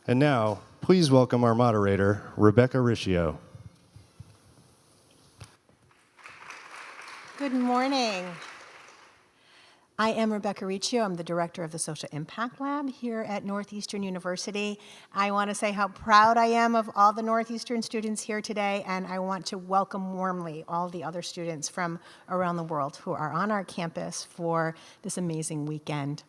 And now, please welcome our moderator, Rebecca Riccio. Good morning. I am Rebecca Riccio. I'm the director of the Social Impact Lab here at Northeastern University. I want to say how proud I am of all the Northeastern students here today, and I want to welcome warmly all the other students from around the world who are on our campus for this amazing weekend.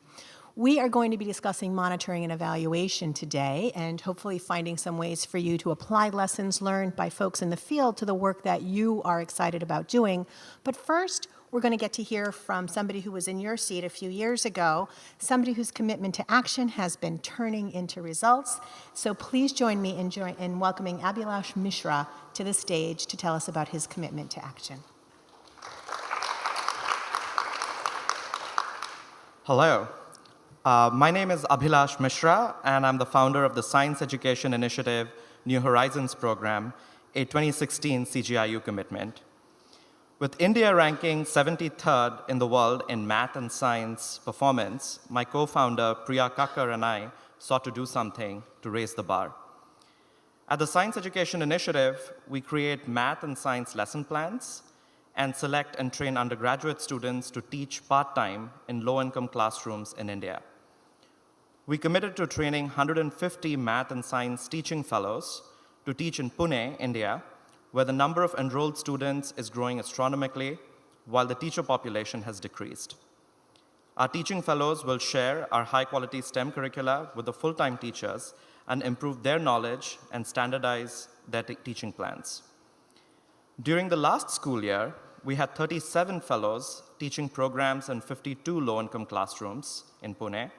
We are going to be discussing monitoring and evaluation today, and hopefully finding some ways for you to apply lessons learned by folks in the field to the work that you are excited about doing. But first, we're going to get to hear from somebody who was in your seat a few years ago, somebody whose commitment to action has been turning into results. So please join me in welcoming Abhilash Mishra to the stage to tell us about his commitment to action. Hello. My name is Abhilash Mishra, and I'm the founder of the Science Education Initiative New Horizons program, a 2016 CGI U commitment. With India ranking 73rd in the world in math and science performance, my co-founder Priya Kakkar and I sought to do something to raise the bar. At the Science Education Initiative, we create math and science lesson plans and select and train undergraduate students to teach part-time in low-income classrooms in India. We committed to training 150 math and science teaching fellows to teach in Pune, India, where the number of enrolled students is growing astronomically, while the teacher population has decreased. Our teaching fellows will share our high-quality STEM curricula with the full-time teachers and improve their knowledge and standardize their teaching plans. During the last school year, we had 37 fellows teaching programs in 52 low-income classrooms in Pune.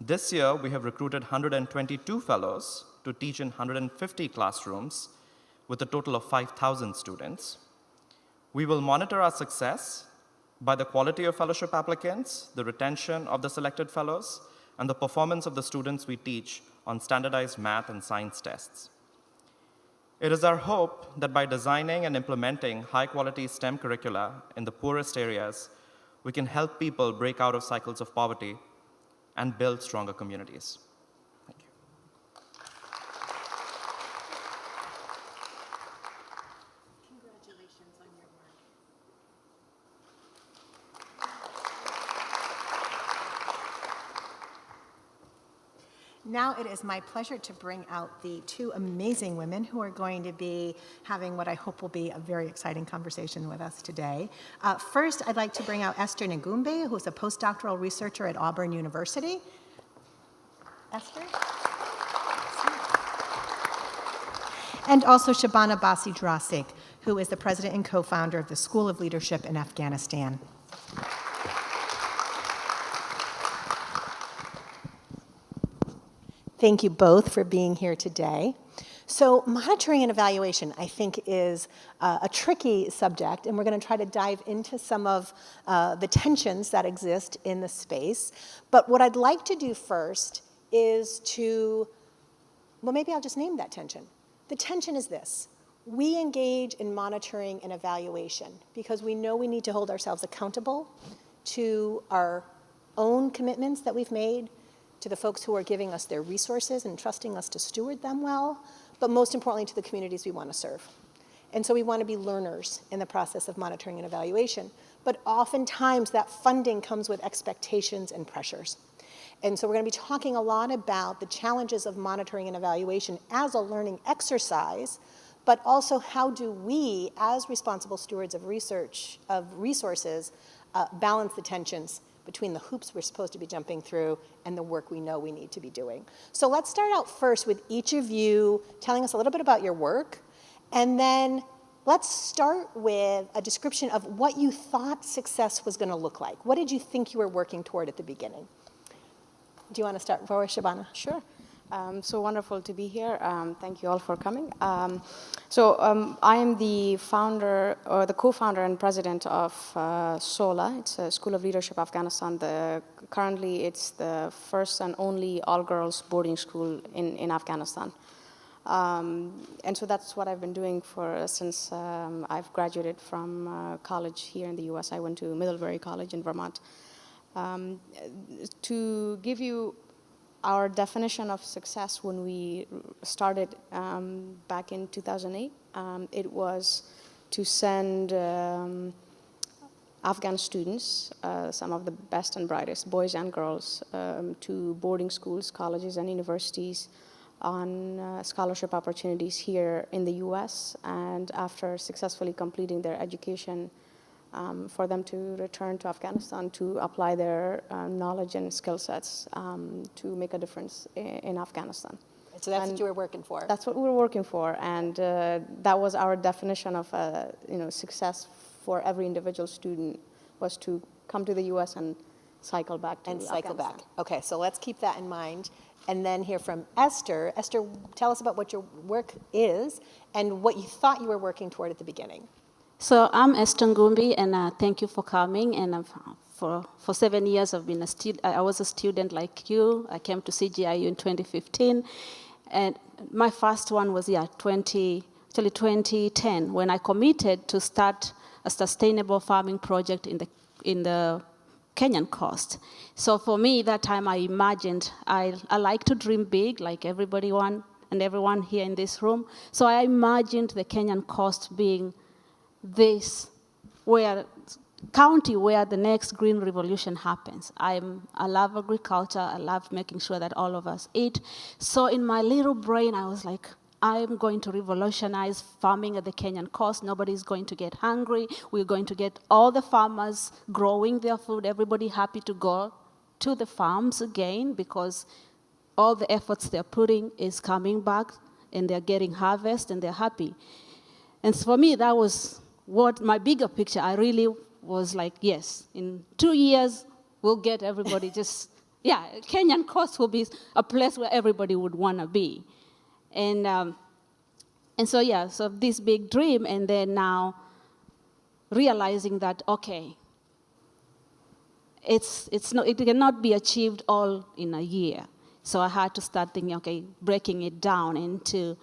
This year, we have recruited 122 fellows to teach in 150 classrooms with a total of 5,000 students. We will monitor our success by the quality of fellowship applicants, the retention of the selected fellows, and the performance of the students we teach on standardized math and science tests. It is our hope that by designing and implementing high-quality STEM curricula in the poorest areas, we can help people break out of cycles of poverty and build stronger communities. Thank you. Congratulations on your work. Now it is my pleasure to bring out the two amazing women who are going to be having what I hope will be a very exciting conversation with us today. First, I'd like to bring out Esther Ngumbi, who's a postdoctoral researcher at Auburn University. Esther? And also Shabana Basij-Rasikh, who is the president and co-founder of the School of Leadership in Afghanistan. Thank you both for being here today. So monitoring and evaluation, I think, is a tricky subject, and we're going to try to dive into some of the tensions that exist in the space. But what I'd like to do first is well, maybe I'll just name that tension. The tension is this. We engage in monitoring and evaluation because we know we need to hold ourselves accountable to our own commitments that we've made, to the folks who are giving us their resources and trusting us to steward them well, but most importantly to the communities we want to serve. And so we want to be learners in the process of monitoring and evaluation. But oftentimes that funding comes with expectations and pressures. And so we're going to be talking a lot about the challenges of monitoring and evaluation as a learning exercise, but also how do we, as responsible stewards of resources, balance the tensions between the hoops we're supposed to be jumping through and the work we know we need to be doing. So let's start out first with each of you telling us a little bit about your work, and then let's start with a description of what you thought success was going to look like. What did you think you were working toward at the beginning? Do you want to start forward, Shabana? Sure. So wonderful to be here. Thank you all for coming. I am the founder, or the co-founder and president of SOLA. It's a School of Leadership Afghanistan. Currently, it's the first and only all-girls boarding school in Afghanistan. And so that's what I've been doing since I've graduated from college here in the US. I went to Middlebury College in Vermont. To give you our definition of success when we started back in 2008, it was to send Afghan students, some of the best and brightest, boys and girls, to boarding schools, colleges, and universities on scholarship opportunities here in the US, and after successfully completing their education, for them to return to Afghanistan to apply their knowledge and skill sets to make a difference in Afghanistan. So that's what you were working for. That's what we were working for, and that was our definition of success for every individual student, was to come to the U.S. and cycle back to Afghanistan. Okay, so let's keep that in mind, and then hear from Esther. Esther, tell us about what your work is and what you thought you were working toward at the beginning. So I'm Esther Ngumbi, and thank you for coming. And for 7 years, I've been I was a student like you. I came to CGI U in 2015, and my first one was 2010 when I committed to start a sustainable farming project in the Kenyan coast. So for me, that time I imagined I like to dream big, like everyone here in this room. So I imagined the Kenyan coast being this county where the next green revolution happens. I love agriculture. I love making sure that all of us eat. So in my little brain, I was like, I'm going to revolutionize farming at the Kenyan coast. Nobody's going to get hungry. We're going to get all the farmers growing their food, everybody happy to go to the farms again because all the efforts they're putting is coming back and they're getting harvest and they're happy. And so for me, that was what my bigger picture. I really was like, yes, in 2 years, we'll get everybody Kenyan coast will be a place where everybody would want to be. And so this big dream, and then now realizing that, okay, it cannot be achieved all in a year. So I had to start thinking, okay, breaking it down into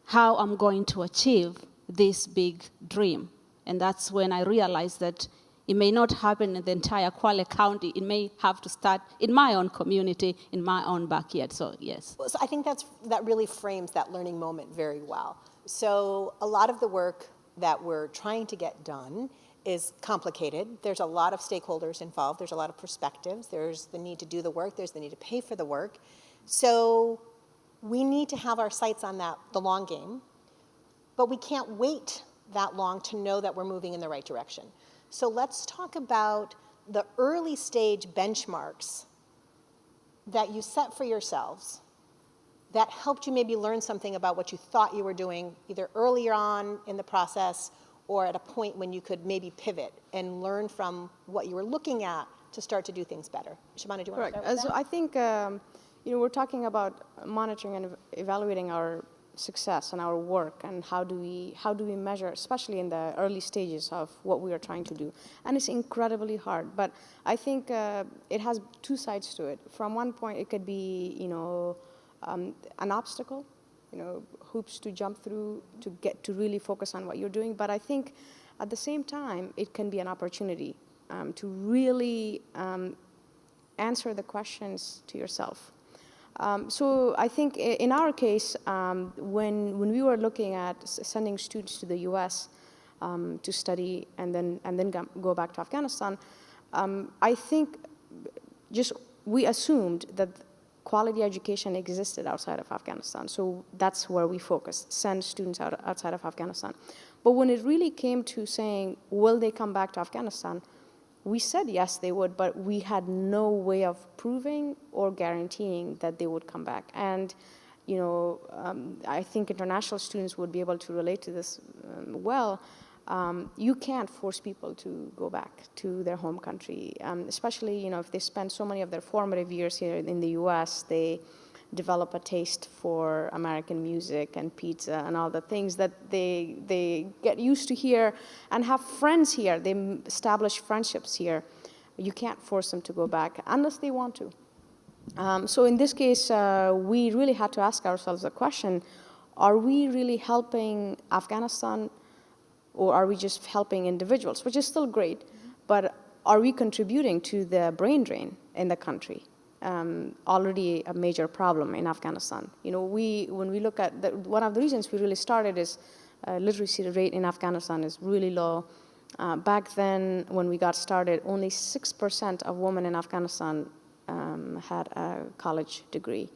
how I'm going to achieve this big dream. And that's when I realized that it may not happen in the entire Kwale County. It may have to start in my own community, in my own backyard. So, yes. So I think that really frames that learning moment very well. So a lot of the work that we're trying to get done is complicated. There's a lot of stakeholders involved. There's a lot of perspectives. There's the need to do the work. There's the need to pay for the work. So we need to have our sights on the long game, but we can't wait that long to know that we're moving in the right direction. So let's talk about the early stage benchmarks that you set for yourselves that helped you maybe learn something about what you thought you were doing either earlier on in the process or at a point when you could maybe pivot and learn from what you were looking at to start to do things better. Shabana, do you want to start with that? So I think we're talking about monitoring and evaluating our success and our work, and how do we measure, especially in the early stages of what we are trying to do. And it's incredibly hard, but I think it has two sides to it. From one point, it could be an obstacle, hoops to jump through to get to really focus on what you're doing. But I think at the same time, it can be an opportunity to really answer the questions to yourself. So I think in our case, when we were looking at sending students to the U.S. To study and then go back to Afghanistan, I think we assumed that quality education existed outside of Afghanistan. So that's where we focused, send students outside of Afghanistan. But when it really came to saying, will they come back to Afghanistan? We said yes, they would, but we had no way of proving or guaranteeing that they would come back. And, I think international students would be able to relate to this well. You can't force people to go back to their home country, especially, if they spend so many of their formative years here in the U.S., they develop a taste for American music and pizza and all the things that they get used to here and have friends here. They establish friendships here. You can't force them to go back unless they want to. So in this case, we really had to ask ourselves the question, are we really helping Afghanistan, or are we just helping individuals, which is still great, but are we contributing to the brain drain in the country? already a major problem in Afghanistan. When we look at one of the reasons we really started is literacy rate in Afghanistan is really low. Back then, when we got started, only 6% of women in Afghanistan had a college degree.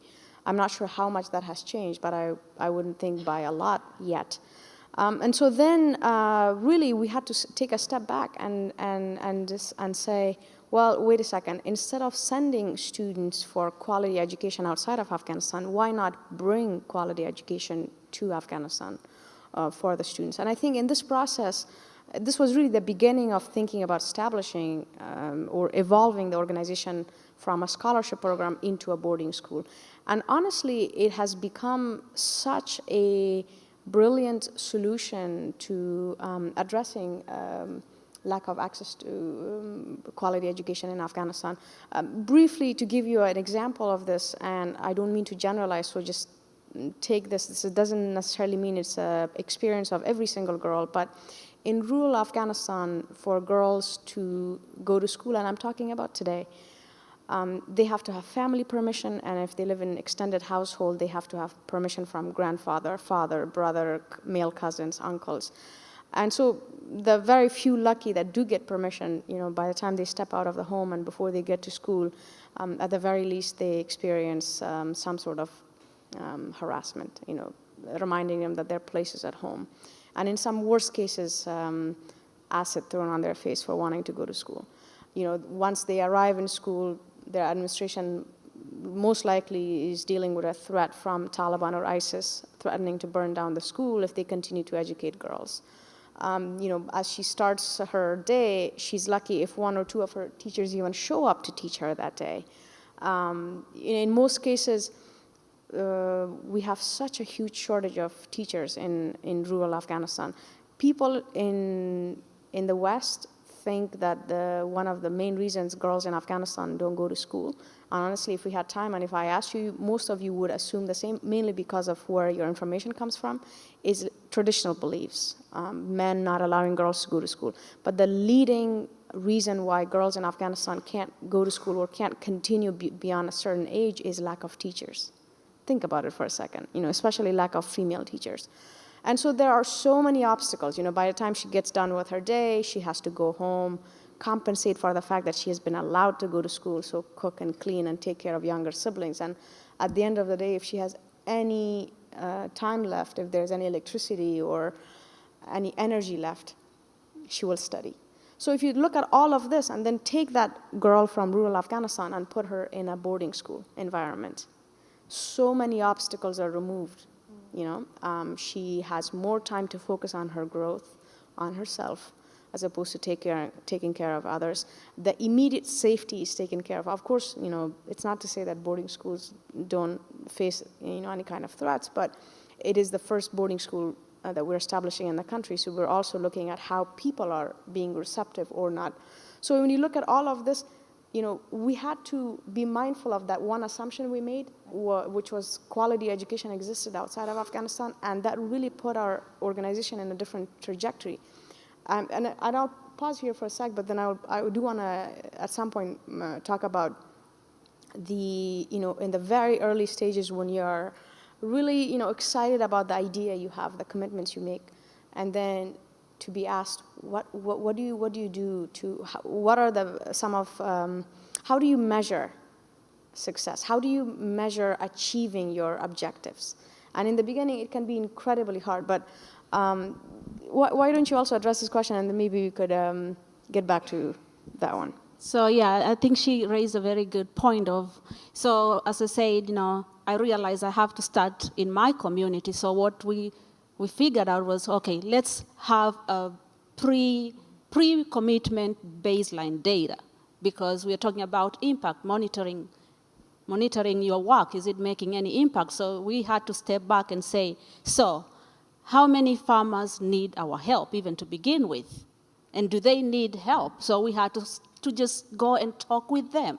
I'm not sure how much that has changed, but I wouldn't think by a lot yet. And so then, really, we had to take a step back and say, well, wait a second. Instead of sending students for quality education outside of Afghanistan, why not bring quality education to Afghanistan for the students? And I think in this process, this was really the beginning of thinking about establishing or evolving the organization from a scholarship program into a boarding school. And honestly, it has become such a brilliant solution to addressing lack of access to quality education in Afghanistan. Briefly, to give you an example of this, and I don't mean to generalize, so just take this. It doesn't necessarily mean it's an experience of every single girl, but in rural Afghanistan, for girls to go to school, and I'm talking about today, they have to have family permission, and if they live in an extended household, they have to have permission from grandfather, father, brother, male cousins, uncles. And so the very few lucky that do get permission, by the time they step out of the home and before they get to school, at the very least they experience some sort of harassment, reminding them that their place is at home. And in some worst cases, acid thrown on their face for wanting to go to school. Once they arrive in school, their administration most likely is dealing with a threat from Taliban or ISIS, threatening to burn down the school if they continue to educate girls. As she starts her day, she's lucky if one or two of her teachers even show up to teach her that day. In most cases, we have such a huge shortage of teachers in rural Afghanistan. People in the West think that one of the main reasons girls in Afghanistan don't go to school, and honestly, if we had time and if I asked you, most of you would assume the same, mainly because of where your information comes from, is traditional beliefs, men not allowing girls to go to school. But the leading reason why girls in Afghanistan can't go to school or can't continue beyond a certain age is lack of teachers. Think about it for a second, especially lack of female teachers. And so there are so many obstacles. By the time she gets done with her day, she has to go home, compensate for the fact that she has been allowed to go to school, so cook and clean and take care of younger siblings. And at the end of the day, if she has any time left, if there's any electricity or any energy left, she will study. So if you look at all of this and then take that girl from rural Afghanistan and put her in a boarding school environment, so many obstacles are removed. She has more time to focus on her growth, on herself, as opposed to taking care of others. The immediate safety is taken care of. Of course, it's not to say that boarding schools don't face any kind of threats, but it is the first boarding school that we're establishing in the country. So we're also looking at how people are being receptive or not. So when you look at all of this, we had to be mindful of that one assumption we made, which was quality education existed outside of Afghanistan, and that really put our organization in a different trajectory. And I'll pause here for a sec, but then I do want to, at some point, talk about in the very early stages when you're really, excited about the idea you have, the commitments you make, and then to be asked, what do you do to, what are how do you measure success? How do you measure achieving your objectives? And in the beginning, it can be incredibly hard, but why don't you also address this question, and then maybe we could get back to that one. So yeah, I think she raised a very good point so as I said, I realized I have to start in my community. So what we figured out was, okay, let's have a pre-commitment baseline data, because we're talking about impact, monitoring your work. Is it making any impact? So we had to step back and say, so how many farmers need our help even to begin with? And do they need help? So we had to just go and talk with them.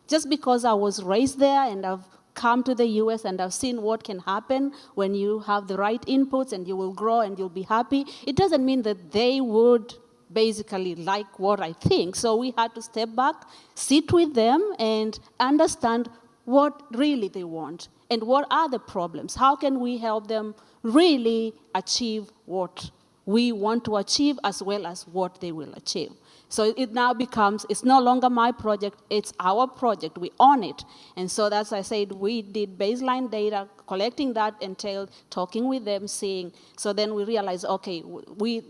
Just because I was raised there and I've come to the US and I've seen what can happen when you have the right inputs and you will grow and you'll be happy, it doesn't mean that they would basically like what I think. So we had to step back, sit with them, and understand what really they want and what are the problems. How can we help them really achieve what we want to achieve as well as what they will achieve. So it now becomes, it's no longer my project, it's our project, we own it. And so that's, I said, we did baseline data, collecting that entailed talking with them, seeing, so then we realized, okay,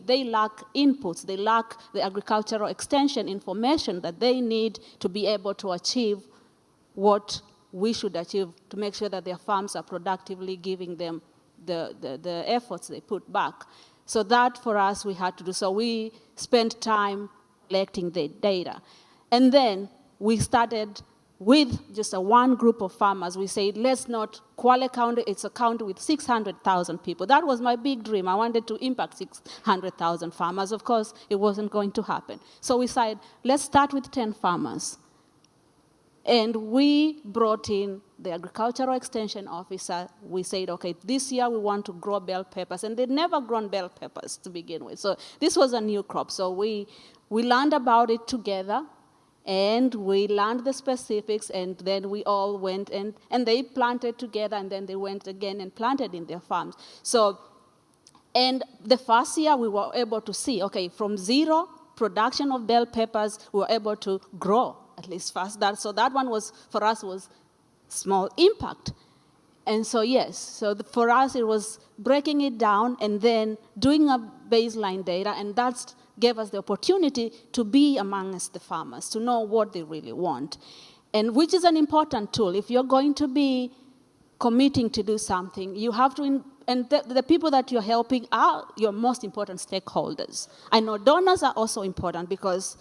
they lack inputs, they lack the agricultural extension information that they need to be able to achieve what we should achieve to make sure that their farms are productively giving them the efforts they put back. So that, for us, we had to do. So we spent time collecting the data. And then we started with just one group of farmers. We said, let's not, Kwale County, it's a county with 600,000 people. That was my big dream. I wanted to impact 600,000 farmers. Of course, it wasn't going to happen. So we said, let's start with 10 farmers. And we brought in the agricultural extension officer. We said, okay, this year we want to grow bell peppers. And they'd never grown bell peppers to begin with. So this was a new crop. So we learned about it together, and we learned the specifics, and then we all went and they planted together, and then they went again and planted in their farms. So, and the first year we were able to see, okay, from zero production of bell peppers, we were able to grow at least fast. So that one was, for us, was small impact. And so yes, so for us it was breaking it down and then doing a baseline data, and that gave us the opportunity to be amongst the farmers, to know what they really want. And which is an important tool. If you're going to be committing to do something, you have to, and the people that you're helping are your most important stakeholders. I know donors are also important because,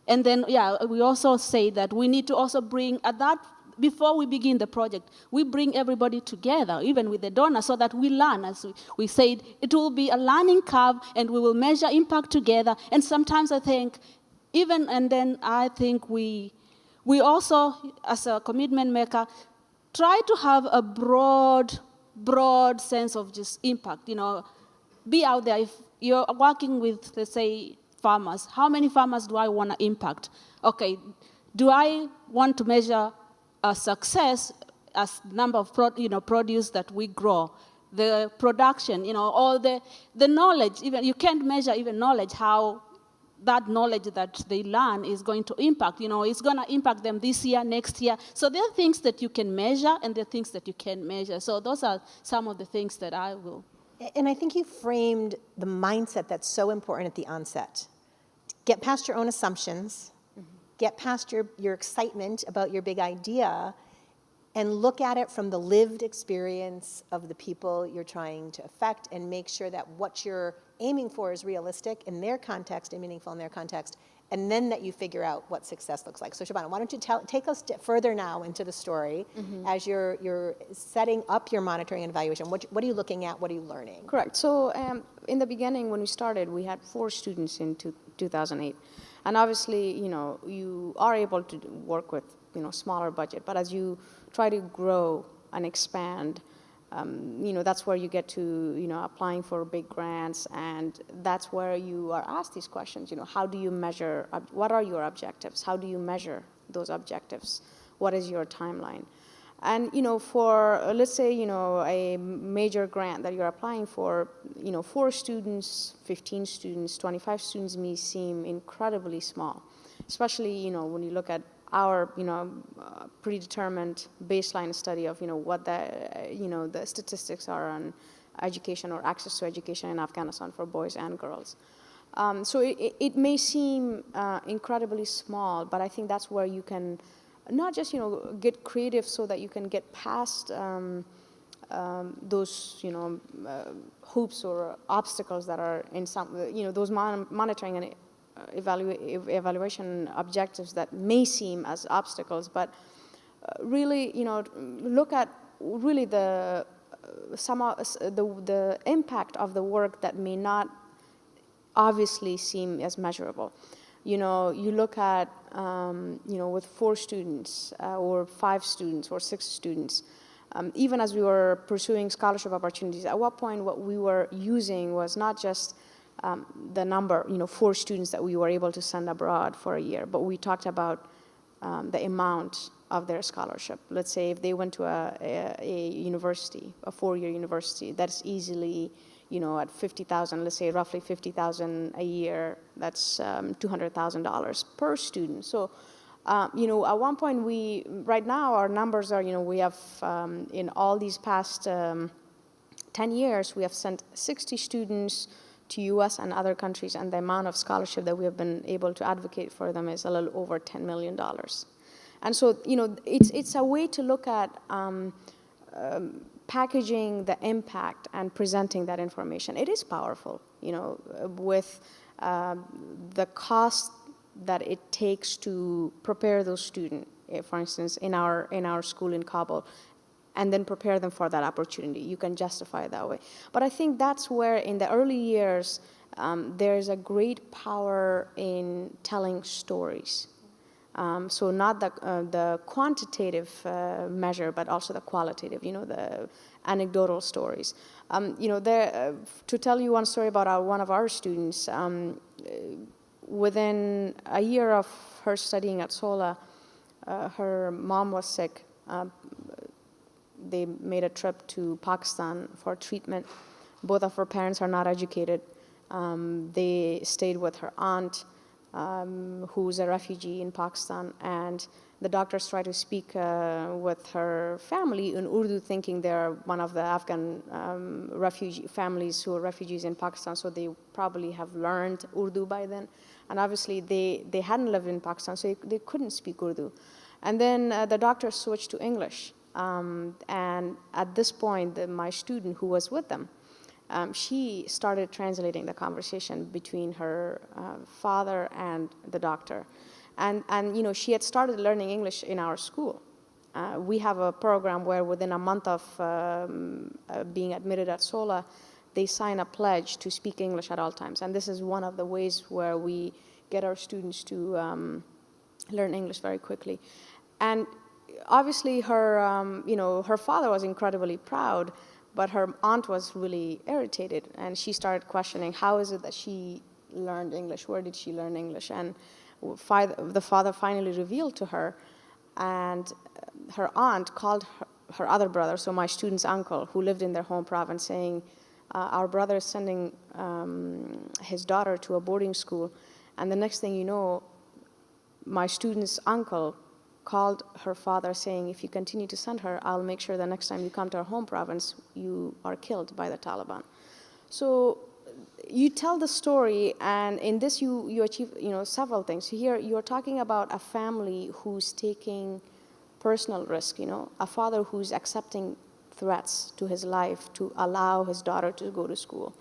and then, yeah, we also say that we need to also bring, at that, before we begin the project, we bring everybody together, even with the donor, so that we learn. As we said, it will be a learning curve, and we will measure impact together. And sometimes I think, even, and then I think we also, as a commitment maker, try to have a broad sense of just impact. You know, be out there. If you're working with, let's say, farmers, how many farmers do I want to impact? Okay, do I want to measure success as number of produce that we grow, the production, all the knowledge. Even you can't measure even knowledge, how that knowledge that they learn is going to impact. It's going to impact them this year, next year. So there are things that you can measure, and there are things that you can't measure. So those are some of the things that I will. And I think you framed the mindset that's so important at the onset. Get past your own assumptions. Get past your excitement about your big idea, and look at it from the lived experience of the people you're trying to affect, and make sure that what you're aiming for is realistic in their context and meaningful in their context, and then that you figure out what success looks like. So Shabana, why don't you take us further now into the story as you're setting up your monitoring and evaluation. What are you looking at? What are you learning? Correct. So in the beginning, when we started, we had 4 students in 2008. And obviously, you are able to work with, smaller budget. But as you try to grow and expand, that's where you get to, applying for big grants. And that's where you are asked these questions. How do you measure? What are your objectives? How do you measure those objectives? What is your timeline? And, for, let's say, a major grant that you're applying for, 4 students, 15 students, 25 students may seem incredibly small, especially, when you look at our, predetermined baseline study of, what the statistics are on education or access to education in Afghanistan for boys and girls. So it may seem incredibly small, but I think that's where you can not just, get creative so that you can get past those, hoops or obstacles that are in some, those monitoring and evaluation objectives that may seem as obstacles, but really, look at really the impact of the work that may not obviously seem as measurable. You look at, with 4 students or 5 students or 6 students, even as we were pursuing scholarship opportunities, at what point what we were using was not just the number, 4 students that we were able to send abroad for a year, but we talked about the amount of their scholarship. Let's say if they went to a university, a 4-year university, that's easily, at 50,000, let's say roughly 50,000 a year, that's $200,000 per student. So, at one point right now our numbers are, we have, in all these past 10 years, we have sent 60 students to US and other countries, and the amount of scholarship that we have been able to advocate for them is a little over $10 million. And so, it's a way to look at packaging the impact and presenting that information. It is powerful, with the cost that it takes to prepare those students, for instance, in our school in Kabul, and then prepare them for that opportunity. You can justify it that way. But I think that's where, in the early years, there's a great power in telling stories. So not the quantitative measure, but also the qualitative, the anecdotal stories. To tell you one story about one of our students, within a year of her studying at SOLA, her mom was sick. They made a trip to Pakistan for treatment. Both of her parents are not educated. They stayed with her aunt, who's a refugee in Pakistan, and the doctors tried to speak with her family in Urdu, thinking they're one of the Afghan refugee families who are refugees in Pakistan, so they probably have learned Urdu by then. And obviously they hadn't lived in Pakistan, so they couldn't speak Urdu. And then the doctors switched to English. And at this point, my student who was with them, she started translating the conversation between her father and the doctor. And she had started learning English in our school. We have a program where within a month of being admitted at SOLA, they sign a pledge to speak English at all times. And this is one of the ways where we get our students to learn English very quickly. And obviously her father was incredibly proud, but her aunt was really irritated, and she started questioning, how is it that she learned English? Where did she learn English? And the father finally revealed to her, and her aunt called her other brother, so my student's uncle, who lived in their home province, saying, our brother is sending his daughter to a boarding school. And the next thing you know, my student's uncle called her father saying, if you continue to send her, I'll make sure the next time you come to our home province, you are killed by the Taliban. So you tell the story, and in this you achieve several things. Here you're talking about a family who's taking personal risk, a father who's accepting threats to his life to allow his daughter to go to school.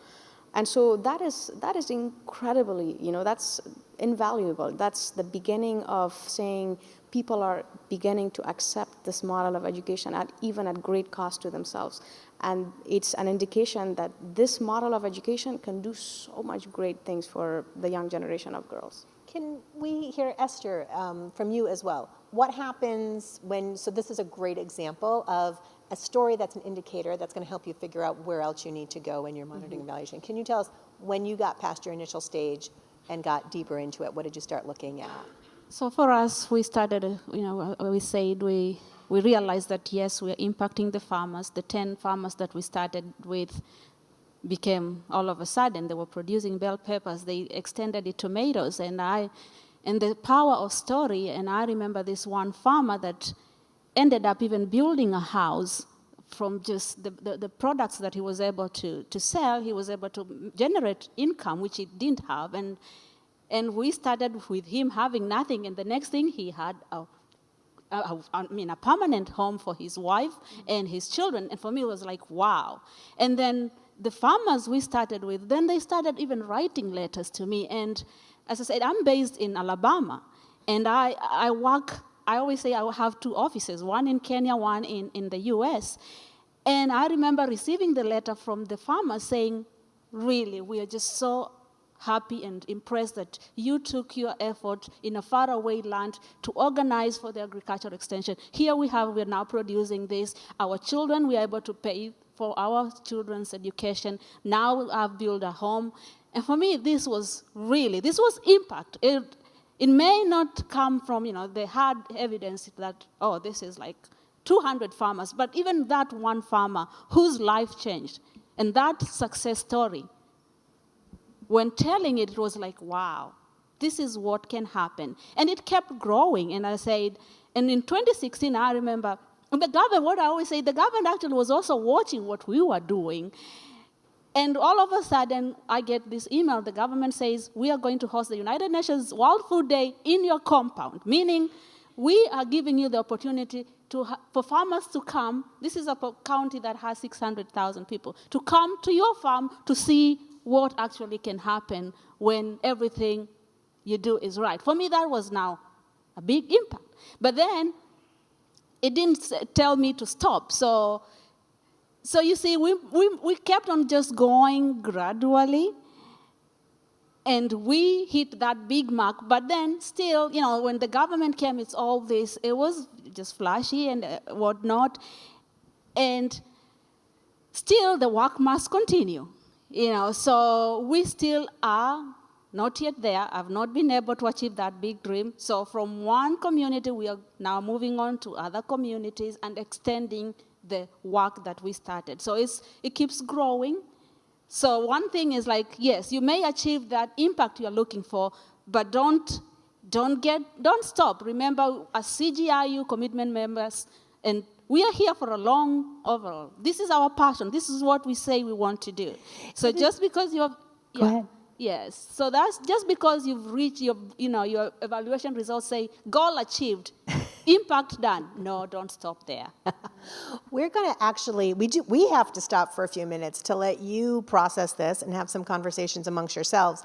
And so that is incredibly, that's invaluable. That's the beginning of saying people are beginning to accept this model of education even at great cost to themselves. And it's an indication that this model of education can do so much great things for the young generation of girls. Can we hear, Esther, from you as well? What happens so this is a great example of a story that's an indicator that's going to help you figure out where else you need to go in your monitoring evaluation. Can you tell us when you got past your initial stage and got deeper into it, what did you start looking at? So for us, we started, we said we realized that, yes, we are impacting the farmers. The 10 farmers that we started with became, all of a sudden, they were producing bell peppers. They extended it to tomatoes. And the power of story, and I remember this one farmer that ended up even building a house from just the products that he was able to sell. He was able to generate income, which he didn't have. And we started with him having nothing, and the next thing he had a permanent home for his wife and his children. And for me, it was like, wow. And then the farmers we started with, then they started even writing letters to me. And as I said, I'm based in Alabama, and I always say I have 2 offices, one in Kenya, one in the US. And I remember receiving the letter from the farmers saying, really, we are just so happy and impressed that you took your effort in a faraway land to organize for the agricultural extension. Here we're now producing this. Our children, we are able to pay for our children's education. Now I've built a home. And for me, this was impact. It may not come from, they had evidence that, this is like 200 farmers, but even that one farmer whose life changed, and that success story, when telling it, it was like, wow, this is what can happen. And it kept growing, and I said, and in 2016, I remember, the government, what I always say, the government actually was also watching what we were doing. And all of a sudden, I get this email. The government says, we are going to host the United Nations World Food Day in your compound, meaning we are giving you the opportunity for farmers to come. This is a county that has 600,000 people, to come to your farm to see what actually can happen when everything you do is right. For me, that was now a big impact. But then, it didn't tell me to stop. So you see, we kept on just going gradually, and we hit that big mark. But then still, when the government came, it's all this. It was just flashy and whatnot. And still, the work must continue. So we still are not yet there. I've not been able to achieve that big dream. So from one community, we are now moving on to other communities and extending the work that we started. So it keeps growing. So one thing is like, yes, you may achieve that impact you're looking for, but don't stop. Remember, as CGI U commitment members, and we are here for a long overall. This is our passion. This is what we say we want to do. So just because you have... Go ahead. Yes, so that's just because you've reached your evaluation results say, goal achieved, impact done. No, don't stop there. We're going to actually, we have to stop for a few minutes to let you process this and have some conversations amongst yourselves.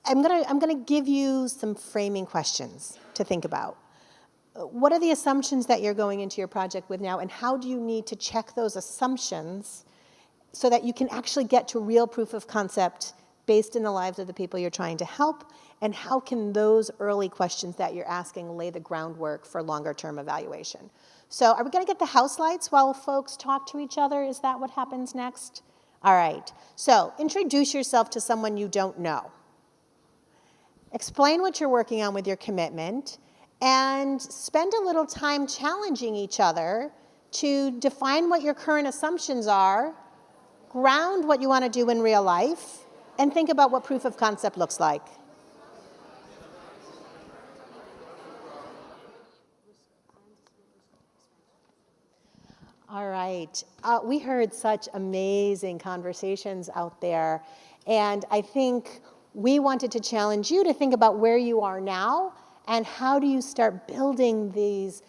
I'm going to give you some framing questions to think about. What are the assumptions that you're going into your project with now, and how do you need to check those assumptions so that you can actually get to real proof of concept based in the lives of the people you're trying to help, and how can those early questions that you're asking lay the groundwork for longer-term evaluation? So are we going to get the house lights while folks talk to each other? Is that what happens next? All right. So introduce yourself to someone you don't know. Explain what you're working on with your commitment, and spend a little time challenging each other to define what your current assumptions are, ground what you want to do in real life, and think about what proof of concept looks like. All right. We heard such amazing conversations out there, and I think we wanted to challenge you to think about where you are now and how do you start building this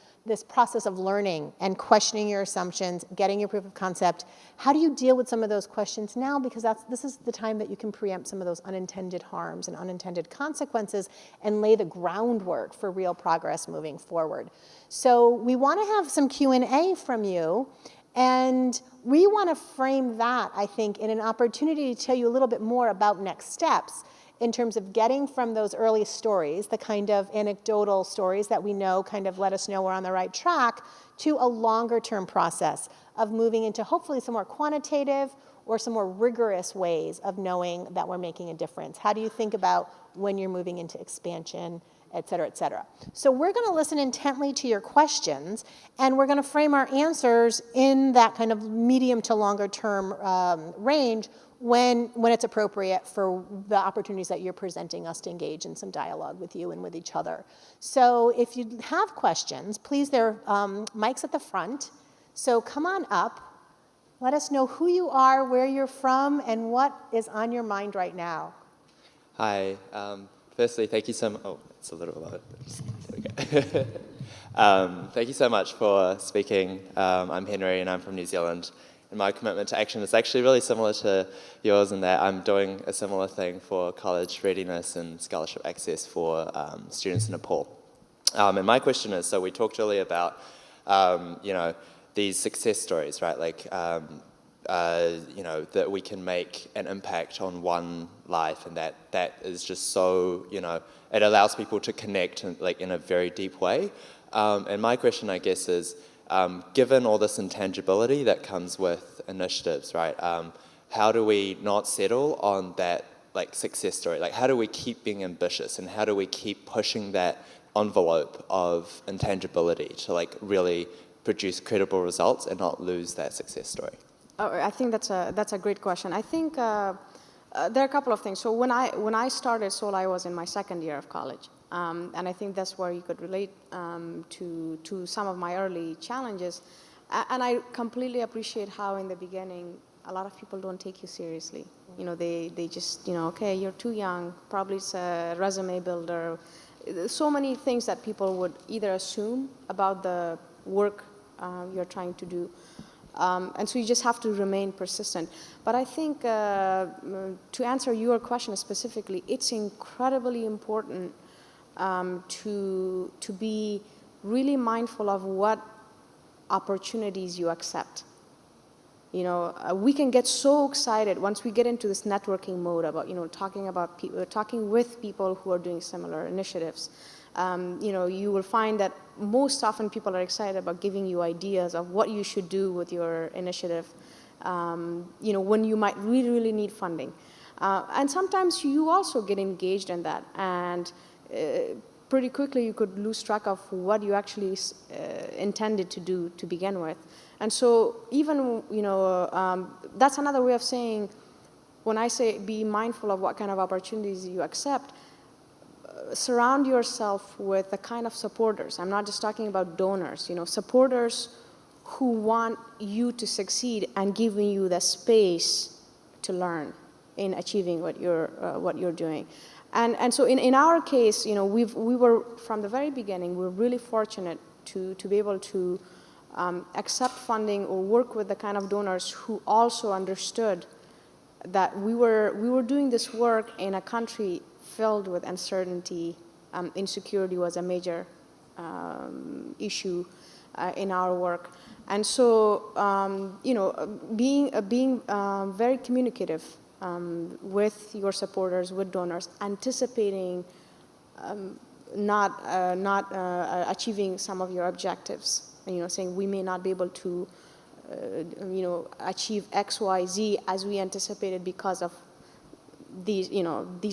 process of learning and questioning your assumptions, getting your proof of concept. How do you deal with some of those questions now? Because this is the time that you can preempt some of those unintended harms and unintended consequences and lay the groundwork for real progress moving forward. So we want to have some Q&A from you, and we want to frame that, I think, in an opportunity to tell you a little bit more about next steps in terms of getting from those early stories, the kind of anecdotal stories that we know kind of let us know we're on the right track, to a longer-term process of moving into hopefully some more quantitative or some more rigorous ways of knowing that we're making a difference. How do you think about when you're moving into expansion, et cetera, et cetera? So we're going to listen intently to your questions, and we're going to frame our answers in that kind of medium to longer-term range when it's appropriate for the opportunities that you're presenting us to engage in some dialogue with you and with each other. So if you have questions, please, there are mics at the front. So come on up. Let us know who you are, where you're from, and what is on your mind right now. Hi. Firstly, thank you so much. Oh, it's a little low. There we go. Thank you so much for speaking. I'm Henry, and I'm from New Zealand. And my commitment to action is actually really similar to yours in that I'm doing a similar thing for college readiness and scholarship access for students in Nepal. And my question is, so we talked earlier about, these success stories, right? Like, that we can make an impact on one life, and that is just so, it allows people to connect in a very deep way. And my question, I guess, is, given all this intangibility that comes with initiatives, right? How do we not settle on that like success story? Like, how do we keep being ambitious, and how do we keep pushing that envelope of intangibility to like really produce credible results and not lose that success story? Oh, I think that's a great question. I think there are a couple of things. So when I started SOLA, I was in my second year of college, and I think that's where you could relate to some of my early challenges. And I completely appreciate how in the beginning a lot of people don't take you seriously. You know, they just, okay, you're too young. Probably it's a resume builder. So many things that people would either assume about the work you're trying to do. And so you just have to remain persistent. But I think to answer your question specifically, it's incredibly important to be really mindful of what opportunities you accept. We can get so excited once we get into this networking mode about, talking with people who are doing similar initiatives. You will find that most often people are excited about giving you ideas of what you should do with your initiative, when you might really, really need funding. And sometimes you also get engaged in that, and pretty quickly you could lose track of what you actually intended to do to begin with. And so even, that's another way of saying, when I say be mindful of what kind of opportunities you accept, surround yourself with the kind of supporters. I'm not just talking about donors, supporters who want you to succeed and giving you the space to learn in achieving what you're doing. And so in our case, we were from the very beginning, we were really fortunate to be able to accept funding or work with the kind of donors who also understood that we were doing this work in a country filled with uncertainty. Insecurity was a major issue in our work. And so, being very communicative with your supporters, with donors, anticipating not achieving some of your objectives, saying we may not be able to, achieve X, Y, Z as we anticipated because of these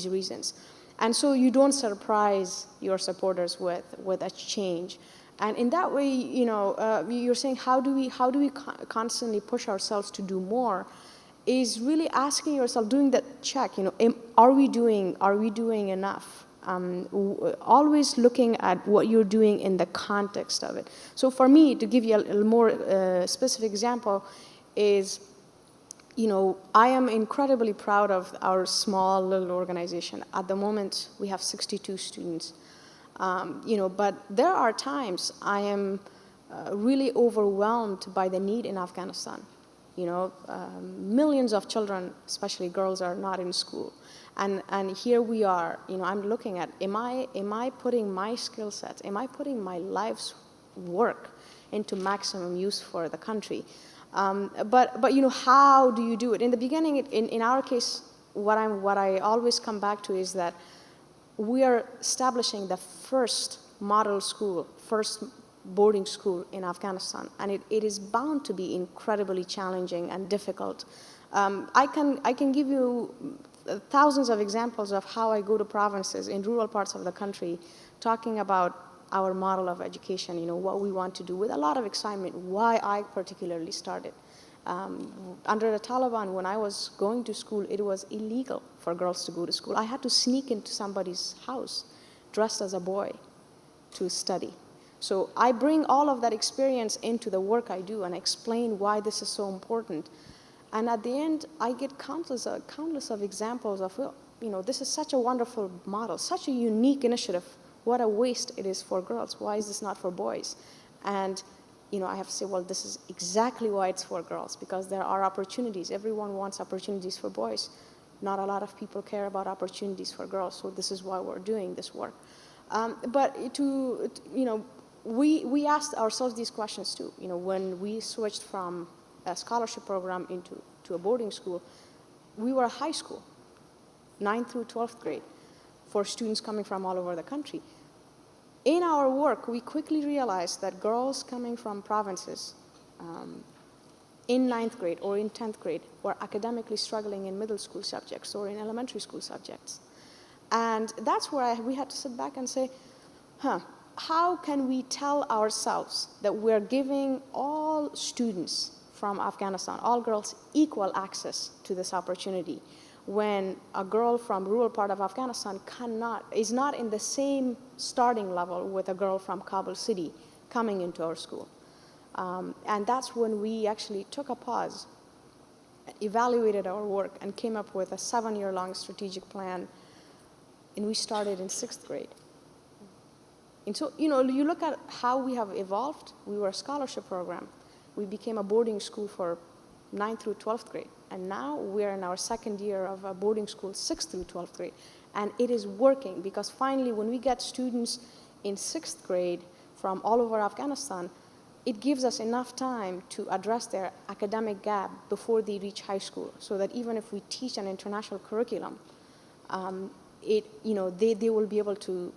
reasons. And so you don't surprise your supporters with a change. And in that way, you're saying how do we constantly push ourselves to do more, is really asking yourself, doing that check, are we doing enough? Always looking at what you're doing in the context of it. So for me, to give you a more specific example, is I am incredibly proud of our small little organization. At the moment, we have 62 students. But there are times I am really overwhelmed by the need in Afghanistan. Millions of children, especially girls, are not in school. And here we are, I'm looking at, am I putting my skill sets, am I putting my life's work into maximum use for the country? But how do you do it? In the beginning, in our case, what I always come back to is that we are establishing the first model school, first boarding school in Afghanistan, and it is bound to be incredibly challenging and difficult. I can give you thousands of examples of how I go to provinces in rural parts of the country, talking about our model of education, what we want to do, with a lot of excitement, why I particularly started. Under the Taliban, when I was going to school, it was illegal for girls to go to school. I had to sneak into somebody's house dressed as a boy to study. So I bring all of that experience into the work I do and explain why this is so important. And at the end, I get countless of examples of, this is such a wonderful model, such a unique initiative. What a waste it is for girls. Why is this not for boys? And I have to say, well, this is exactly why it's for girls, because there are opportunities. Everyone wants opportunities for boys. Not a lot of people care about opportunities for girls, so this is why we're doing this work. But we asked ourselves these questions too. When we switched from a scholarship program to a boarding school, we were a high school, 9th through 12th grade, for students coming from all over the country. In our work, we quickly realized that girls coming from provinces in 9th grade or in 10th grade who are academically struggling in middle school subjects or in elementary school subjects. And that's where we had to sit back and say, how can we tell ourselves that we're giving all students from Afghanistan, all girls, equal access to this opportunity, when a girl from rural part of Afghanistan is not in the same starting level with a girl from Kabul city coming into our school. And that's when we actually took a pause, evaluated our work, and came up with a 7-year-long strategic plan, and we started in 6th grade. And so, you look at how we have evolved. We were a scholarship program. We became a boarding school for 9th through 12th grade. And now we're in our 2nd year of a boarding school, 6th through 12th grade. And it is working, because finally when we get students in 6th grade from all over Afghanistan, it gives us enough time to address their academic gap before they reach high school, so that even if we teach an international curriculum, they will be able to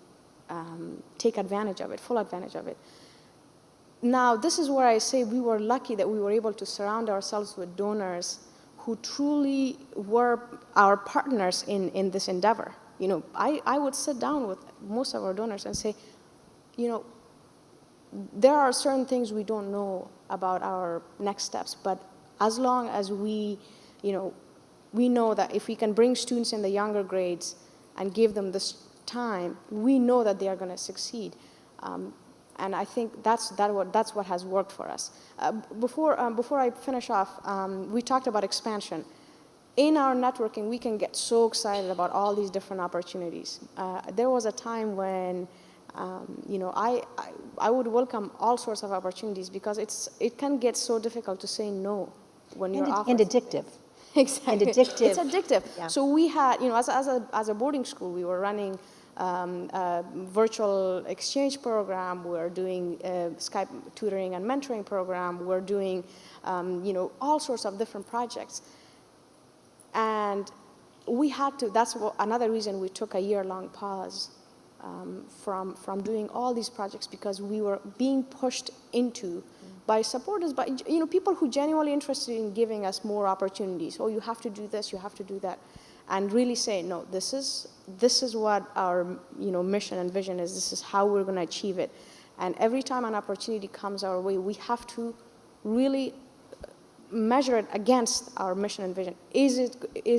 take advantage of it, full advantage of it. Now, this is where I say we were lucky that we were able to surround ourselves with donors who truly were our partners in this endeavor. I would sit down with most of our donors and say, there are certain things we don't know about our next steps, but as long as we know that if we can bring students in the younger grades and give them this time, we know that they are going to succeed. And I think that's what has worked for us. Before I finish off, we talked about expansion. In our networking, we can get so excited about all these different opportunities. There was a time when I would welcome all sorts of opportunities, because it can get so difficult to say no when you're offered. And addictive. Exactly. And addictive. It's addictive. Yeah. So we had, as a boarding school, we were running a virtual exchange program. We're doing Skype tutoring and mentoring program. We're doing, all sorts of different projects. And we had to, that's another reason we took a year-long pause from doing all these projects, because we were being pushed into by supporters, by people who genuinely interested in giving us more opportunities. Oh, you have to do this, you have to do that, and really say, no, this is what our mission and vision is. This is how we're going to achieve it. And every time an opportunity comes our way, we have to really measure it against our mission and vision. Is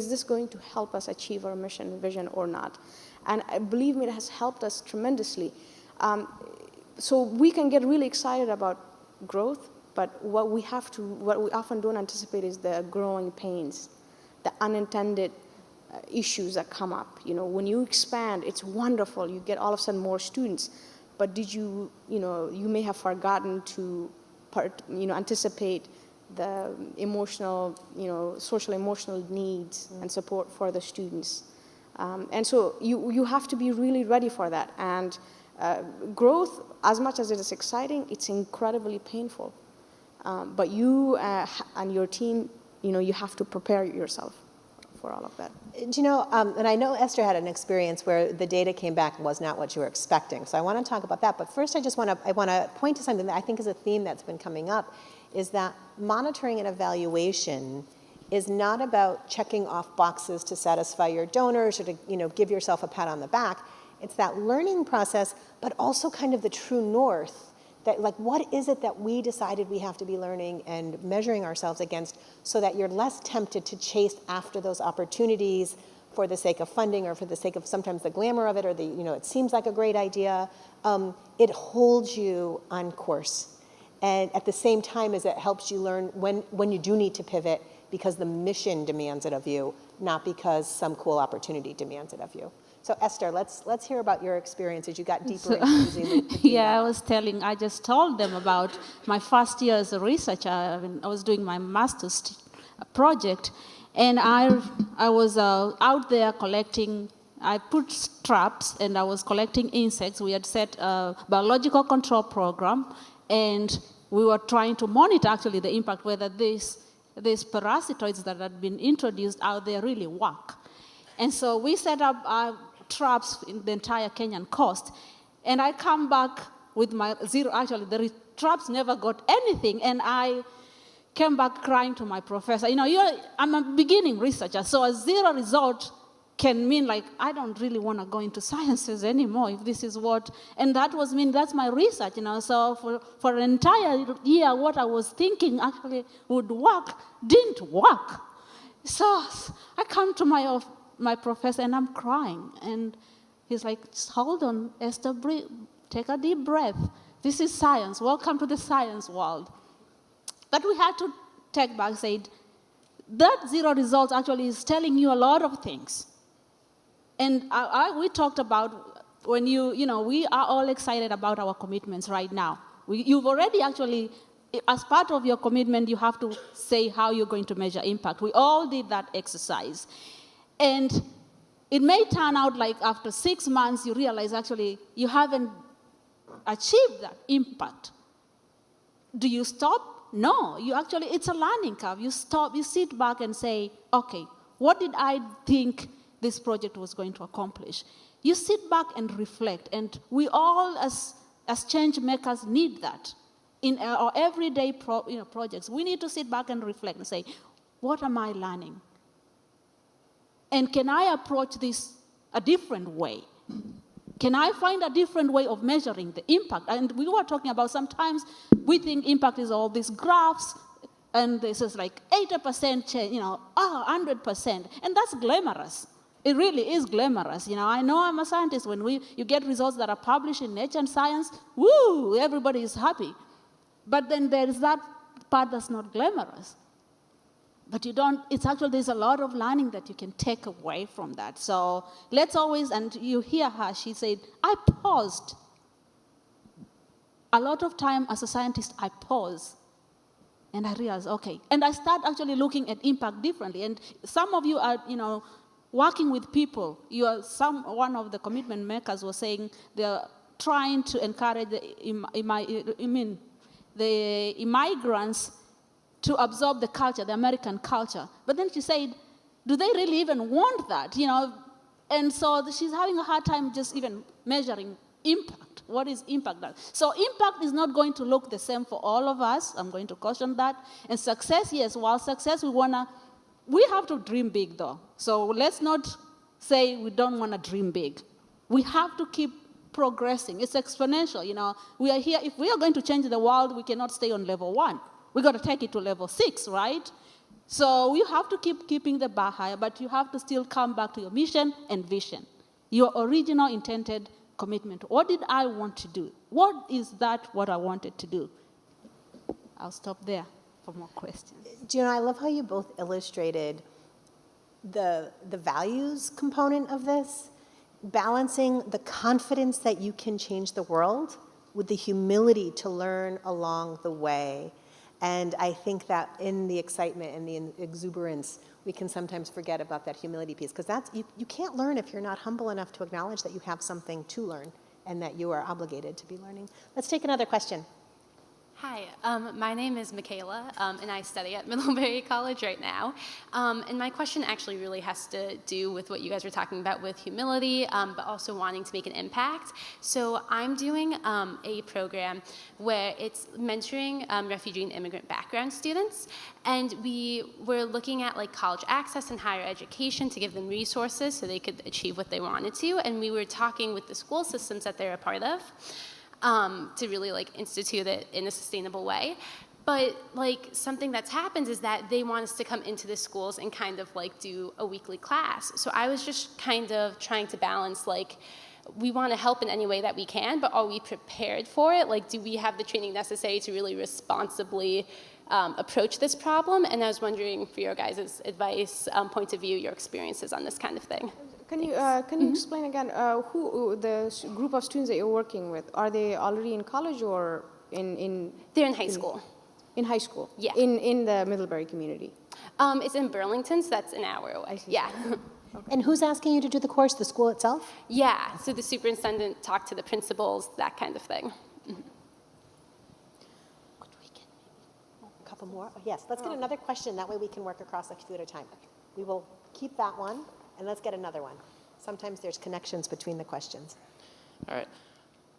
this going to help us achieve our mission and vision or not? And believe me, it has helped us tremendously. So we can get really excited about growth, but what we often don't anticipate is the growing pains, the unintended issues that come up. When you expand, it's wonderful. You get all of a sudden more students, but you may have forgotten to anticipate the emotional, social emotional needs and support for the students. And so you have to be really ready for that. And growth, as much as it is exciting, it's incredibly painful. But you and your team, you have to prepare yourself for all of that. And I know Esther had an experience where the data came back and was not what you were expecting. So I want to talk about that. But first, I want to point to something that I think is a theme that's been coming up, is that monitoring and evaluation is not about checking off boxes to satisfy your donors or to give yourself a pat on the back. It's that learning process, but also kind of the true north. That, like, what is it that we decided we have to be learning and measuring ourselves against, so that you're less tempted to chase after those opportunities for the sake of funding or for the sake of sometimes the glamour of it, or it seems like a great idea. It holds you on course. And at the same time as it helps you learn when you do need to pivot, because the mission demands it of you, not because some cool opportunity demands it of you. So Esther, let's hear about your experience as you got deeper into using the data. I just told them about my first year as a researcher. I was doing my master's project, and I was out there collecting. I put traps, and I was collecting insects. We had set a biological control program, and we were trying to monitor actually the impact, whether these parasitoids that had been introduced out there really work. And so we set up traps in the entire Kenyan coast. And I come back with my zero. Actually, the traps never got anything. And I came back crying to my professor. I'm a beginning researcher, so a 0 result can mean like, I don't really want to go into sciences anymore if this is what, and that's my research, So for an entire year, what I was thinking actually would work, didn't work. So I come to my professor and I'm crying. And he's like, just hold on, Esther, breathe, take a deep breath. This is science. Welcome to the science world. But we had to take back, said, that 0 result actually is telling you a lot of things. And we talked about when we are all excited about our commitments right now. You've already actually, as part of your commitment, you have to say how you're going to measure impact. We all did that exercise. And it may turn out like after 6 months, you realize actually you haven't achieved that impact. Do you stop? No, it's a learning curve. You stop, you sit back and say, okay, what did I think this project was going to accomplish? You sit back and reflect, and we all as change makers need that. In our everyday projects, we need to sit back and reflect and say, what am I learning? And can I approach this a different way? Can I find a different way of measuring the impact? And we were talking about sometimes we think impact is all these graphs, and this is like 80% change, 100%. And that's glamorous. It really is glamorous. I know I'm a scientist. When you get results that are published in Nature and Science, woo, everybody is happy. But then there's that part that's not glamorous. But there's a lot of learning that you can take away from that. So let's always, and you hear her, she said, I paused. A lot of time as a scientist, I pause. And I realized, okay. And I start actually looking at impact differently. And some of you are, working with people. One of the commitment makers was saying they're trying to encourage the immigrants to absorb the culture, the American culture. But then she said, do they really even want that? And so she's having a hard time just even measuring impact. What is impact? So impact is not going to look the same for all of us. I'm going to caution that. And success, yes, while success, we have to dream big though. So let's not say we don't want to dream big. We have to keep progressing. It's exponential. We are here. If we are going to change the world, we cannot stay on level 1. We got to take it to level 6, right? So you have to keeping the bar higher, but you have to still come back to your mission and vision, your original intended commitment. What did I want to do? What I wanted to do? I'll stop there for more questions. I love how you both illustrated the values component of this, balancing the confidence that you can change the world with the humility to learn along the way. And I think that in the excitement and the exuberance, we can sometimes forget about that humility piece, because you can't learn if you're not humble enough to acknowledge that you have something to learn and that you are obligated to be learning. Let's take another question. Hi, my name is Michaela, and I study at Middlebury College right now. And my question actually really has to do with what you guys were talking about with humility, but also wanting to make an impact. So I'm doing a program where it's mentoring refugee and immigrant background students. And we were looking at college access and higher education to give them resources so they could achieve what they wanted to. And we were talking with the school systems that they're a part of. To really institute it in a sustainable way. But something that's happened is that they want us to come into the schools and kind of do a weekly class. So I was just kind of trying to balance we want to help in any way that we can, but are we prepared for it? Do we have the training necessary to really responsibly approach this problem? And I was wondering for your guys' advice, point of view, your experiences on this kind of thing. Can you explain again who the group of students that you're working with? Are they already in college or in? They're in high school. In high school. Yeah. In the Middlebury community. It's in Burlington, so that's an hour away. Yeah. Okay. And who's asking you to do the course? The school itself? Yeah. So the superintendent talked to the principals, that kind of thing. Mm-hmm. Could we get a couple more? Oh, yes. Let's get another question. That way we can work across a few at a time. We will keep that one. And let's get another one. Sometimes there's connections between the questions. All right.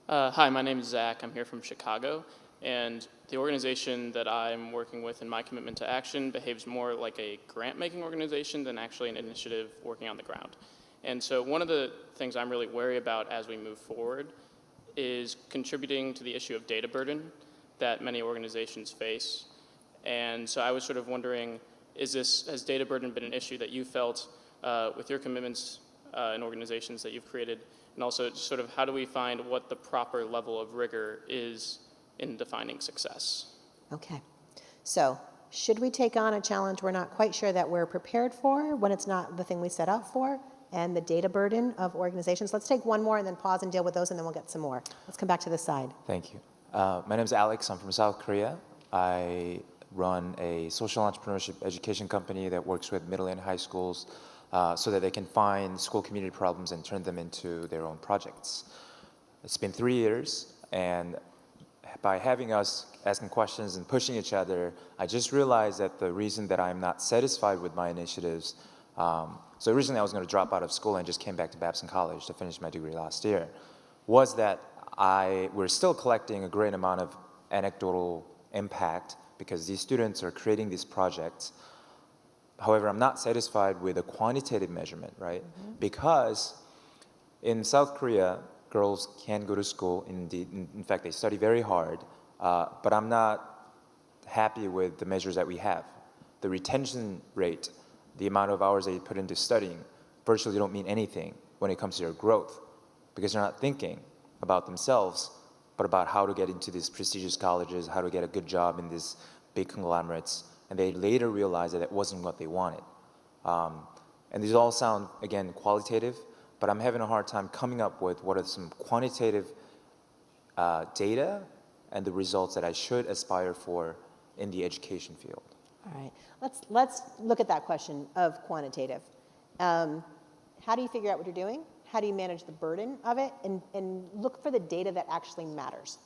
Hi, my name is Zach. I'm here from Chicago. And the organization that I'm working with in my commitment to action behaves more like a grant-making organization than actually an initiative working on the ground. And so one of the things I'm really wary about as we move forward is contributing to the issue of data burden that many organizations face. And so I was sort of wondering, has data burden been an issue that you felt with your commitments in organizations that you've created? And also sort of how do we find what the proper level of rigor is in defining success? Okay. So should we take on a challenge we're not quite sure that we're prepared for when it's not the thing we set out for? And the data burden of organizations. Let's take one more and then pause and deal with those, and then we'll get some more. Let's come back to this side. Thank you. My name is Alex. I'm from South Korea. I run a social entrepreneurship education company that works with middle and high schools so that they can find school community problems and turn them into their own projects. It's been 3 years, and by having us asking questions and pushing each other, I just realized that the reason that I'm not satisfied with my initiatives, so originally I was going to drop out of school and just came back to Babson College to finish my degree last year, was that we're still collecting a great amount of anecdotal impact because these students are creating these projects. However, I'm not satisfied with a quantitative measurement, right? Mm-hmm. Because in South Korea, girls can go to school. In fact, they study very hard, but I'm not happy with the measures that we have. The retention rate, the amount of hours they put into studying, virtually don't mean anything when it comes to their growth because they're not thinking about themselves, but about how to get into these prestigious colleges, how to get a good job in these big conglomerates, and they later realize that it wasn't what they wanted. And these all sound, again, qualitative, but I'm having a hard time coming up with what are some quantitative data and the results that I should aspire for in the education field. All right. Let's look at that question of quantitative. How do you figure out what you're doing? How do you manage the burden of it? And look for the data that actually matters.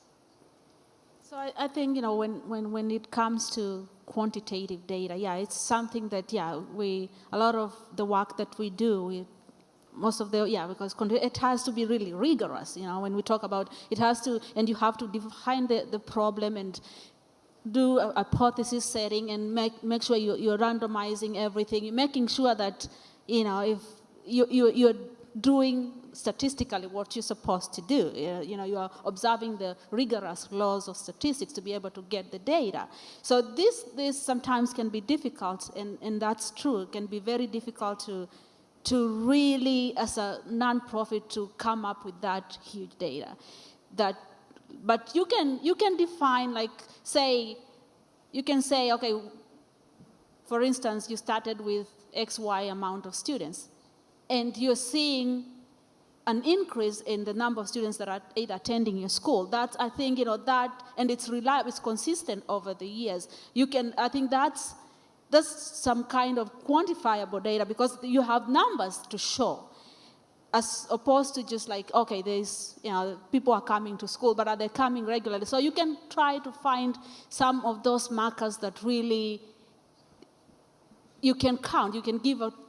So I think, when it comes to quantitative data, it's something that, a lot of the work that we do, because it has to be really rigorous, when we talk about, it has to, and you have to define the problem and do a hypothesis setting and make sure you're randomizing everything, you're making sure that, if you're doing statistically what you're supposed to do. You are observing the rigorous laws of statistics to be able to get the data. So this sometimes can be difficult, and that's true. It can be very difficult to really, as a nonprofit, to come up with that huge data. But you can define, you can say, okay, for instance, you started with XY amount of students, and you're seeing an increase in the number of students that are attending your school. That's, I think, and it's reliable, it's consistent over the years. I think that's some kind of quantifiable data because you have numbers to show, as opposed to just okay, there's, people are coming to school, but are they coming regularly? So you can try to find some of those markers that really you can count, you can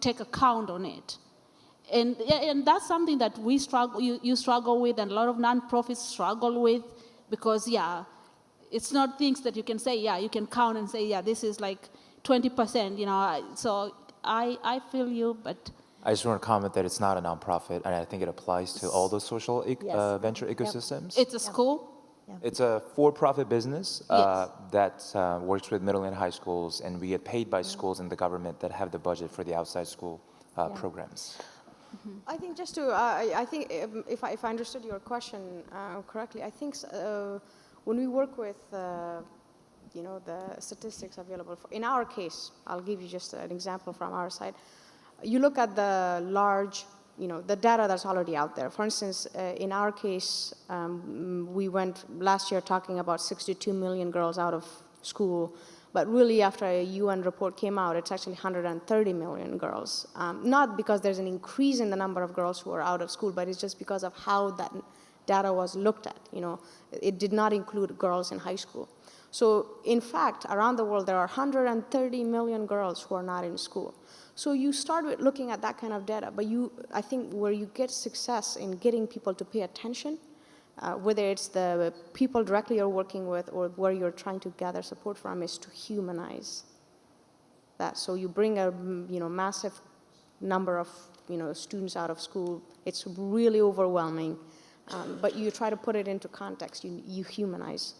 take a count on it. And that's something that we struggle, you struggle with, and a lot of nonprofits struggle with, because it's not things that you can say, you can count and say, this is 20%, so I feel you, but. I just want to comment that it's not a nonprofit, and I think it applies to all the social venture ecosystems. It's a school. Yeah. It's a for-profit business that works with middle and high schools, and we get paid by schools and the government that have the budget for the outside school programs. Mm-hmm. I think just to, I think if I understood your question correctly, I think when we work with, the statistics available, in our case, I'll give you just an example from our side. You look at the large, the data that's already out there. For instance, in our case, we went last year talking about 62 million girls out of school. But really, after a UN report came out, it's actually 130 million girls. Not because there's an increase in the number of girls who are out of school, but it's just because of how that data was looked at. It did not include girls in high school. So in fact, around the world, there are 130 million girls who are not in school. So you start with looking at that kind of data, but I think where you get success in getting people to pay attention whether it's the people directly you're working with or where you're trying to gather support from, is to humanize that. So you bring a massive number of students out of school. It's really overwhelming, but you try to put it into context. You humanize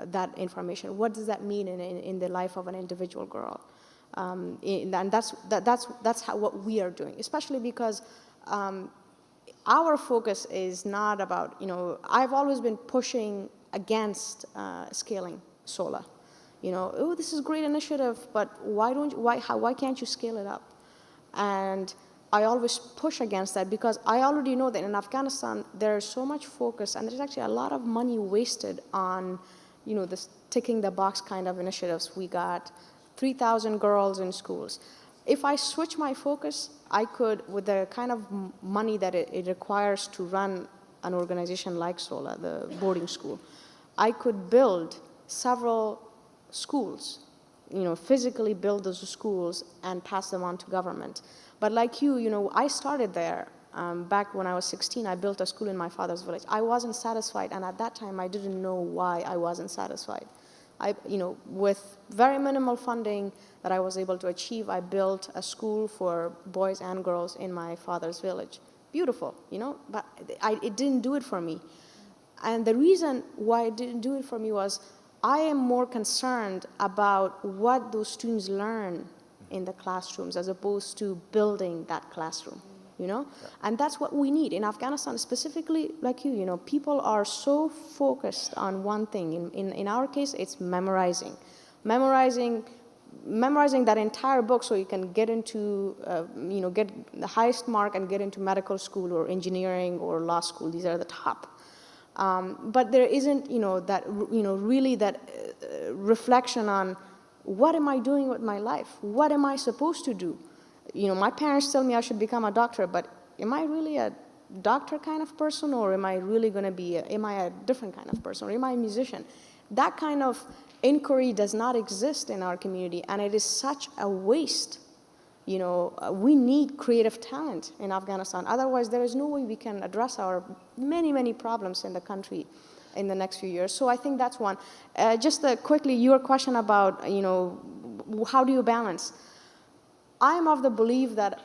that information. What does that mean in the life of an individual girl? And that's what we are doing, especially because our focus is not about, I've always been pushing against scaling SOLA. Oh, this is a great initiative, but why can't you scale it up? And I always push against that because I already know that in Afghanistan there's so much focus and there's actually a lot of money wasted on, this ticking the box kind of initiatives. We got 3,000 girls in schools. If I switch my focus, I could, with the kind of money that it requires to run an organization like SOLA, the boarding school, I could build several schools, physically build those schools and pass them on to government. But like you, I started there. Back when I was 16, I built a school in my father's village. I wasn't satisfied, and at that time, I didn't know why I wasn't satisfied. With very minimal funding that I was able to achieve, I built a school for boys and girls in my father's village. Beautiful, but it didn't do it for me. And the reason why it didn't do it for me was I am more concerned about what those students learn in the classrooms as opposed to building that classroom. And that's what we need in Afghanistan, specifically like you. People are so focused on one thing. In our case, it's memorizing that entire book so you can get into, get the highest mark and get into medical school or engineering or law school. These are the top. But there isn't, that, really that reflection on what am I doing with my life? What am I supposed to do? My parents tell me I should become a doctor, but am I really a doctor kind of person, or am I really going to be, am I a different kind of person, or am I a musician? That kind of inquiry does not exist in our community, and it is such a waste. We need creative talent in Afghanistan. Otherwise, there is no way we can address our many, many problems in the country in the next few years. So I think that's one. Just quickly, your question about, how do you balance? I'm of the belief that,